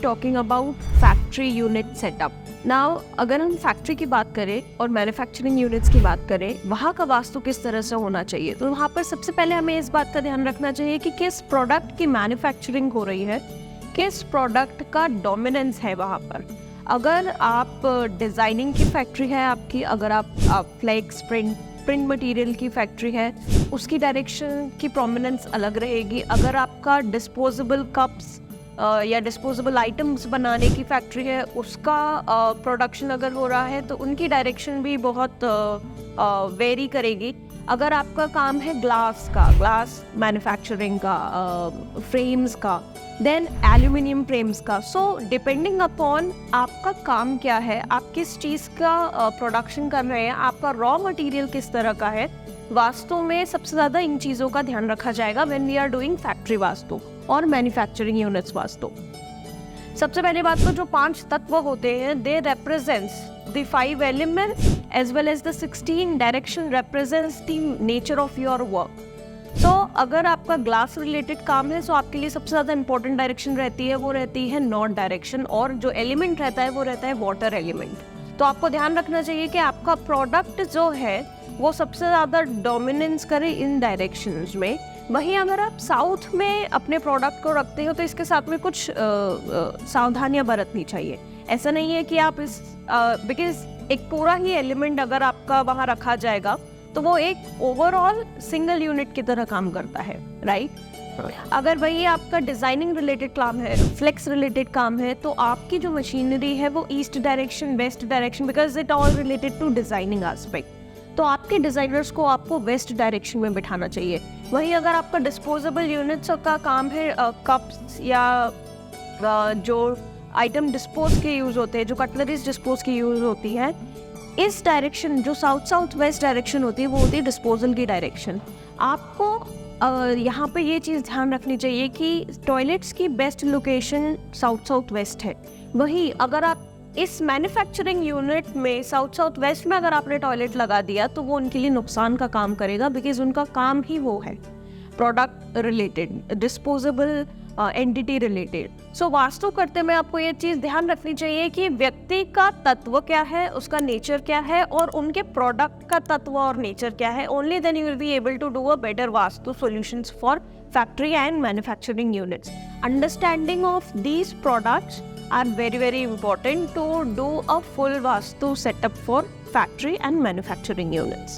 Talking about factory unit setup. Now अगर हम factory की बात करें और मैन्युफैक्चरिंग यूनिट्स की बात करें, वहाँ का वास्तु किस तरह से होना चाहिए, तो वहाँ पर सबसे पहले हमें इस बात का ध्यान रखना चाहिए कि किस प्रोडक्ट की मैन्युफैक्चरिंग हो रही है, किस प्रोडक्ट का डोमिनेंस है वहाँ पर। अगर आप डिज़ाइनिंग की फैक्ट्री है आपकी, अगर आप फ्लेक्स प्रिंट मटेरियल की फैक्ट्री है, उसकी डायरेक्शन की प्रोमिनेंस अलग रहेगी। अगर आपका डिस्पोजेबल कप्स या डिस्पोजेबल आइटम्स बनाने की फैक्ट्री है, उसका प्रोडक्शन अगर हो रहा है तो उनकी डायरेक्शन भी बहुत वेरी करेगी। अगर आपका काम है ग्लास मैन्युफैक्चरिंग का, फ्रेम्स का, देन एल्यूमिनियम फ्रेम्स का, सो डिपेंडिंग अपॉन आपका काम क्या है, आप किस चीज़ का प्रोडक्शन कर रहे हैं, आपका रॉ मटेरियल किस तरह का है, वास्तु में सबसे ज़्यादा इन चीज़ों का ध्यान रखा जाएगा when we are doing factory vastu और मैन्युफैक्चरिंग यूनिट्स वास्तु। सबसे पहले बात तो जो 5 तत्व होते हैं, दे represents the 5 elements as well as the 16 direction represents the nature of your work. So अगर आपका ग्लास रिलेटेड काम है, तो आपके लिए सबसे ज़्यादा इंपॉर्टेंट डायरेक्शन रहती है, वो रहती है नॉर्थ डायरेक्शन, और जो एलिमेंट रहता है वो रहता है वाटर एलिमेंट। तो आपको ध्यान रखना चाहिए कि आपका प्रोडक्ट जो है वो सबसे ज़्यादा डोमिनेंस करे इन डायरेक्शंस में। वहीं अगर आप साउथ में अपने प्रोडक्ट को रखते हो तो इसके साथ में कुछ सावधानियां बरतनी चाहिए। ऐसा नहीं है कि आप इस बिकॉज एक पूरा ही एलिमेंट अगर आपका वहाँ रखा जाएगा तो वो एक ओवरऑल सिंगल यूनिट की तरह काम करता है, राइट। अगर वही आपका डिज़ाइनिंग रिलेटेड काम है, फ्लेक्स रिलेटेड काम है, तो आपकी जो मशीनरी है वो east direction, west direction, because it all related to designing aspect, तो आपके डिज़ाइनर्स को आपको वेस्ट डायरेक्शन में बिठाना चाहिए। वहीं अगर आपका डिस्पोजेबल यूनिट्स का काम है, कप्स या जो आइटम डिस्पोज के यूज़ होते हैं, जो कटलरीज डिस्पोज की यूज़ होती है, इस डायरेक्शन जो साउथ वेस्ट डायरेक्शन होती है वो होती है डिस्पोजल की डायरेक्शन। आपको यहाँ पे ये चीज़ ध्यान रखनी चाहिए कि टॉयलेट्स की बेस्ट लोकेशन साउथ वेस्ट है। वहीं अगर आप इस मैन्युफैक्चरिंग यूनिट में साउथ वेस्ट में अगर आपने टॉयलेट लगा दिया तो वो उनके लिए नुकसान का काम करेगा, बिकॉज उनका काम ही वो है product related, disposable entity related. So vastu करते में आपको ये चीज़ ध्यान रखनी चाहिए कि व्यक्ति का तत्व क्या है, उसका नेचर क्या है, और उनके प्रोडक्ट का तत्व और नेचर क्या है। Only then you will be able to do a better vastu solutions for factory and manufacturing units. Understanding of these products are very important to do a full vastu setup for factory and manufacturing units.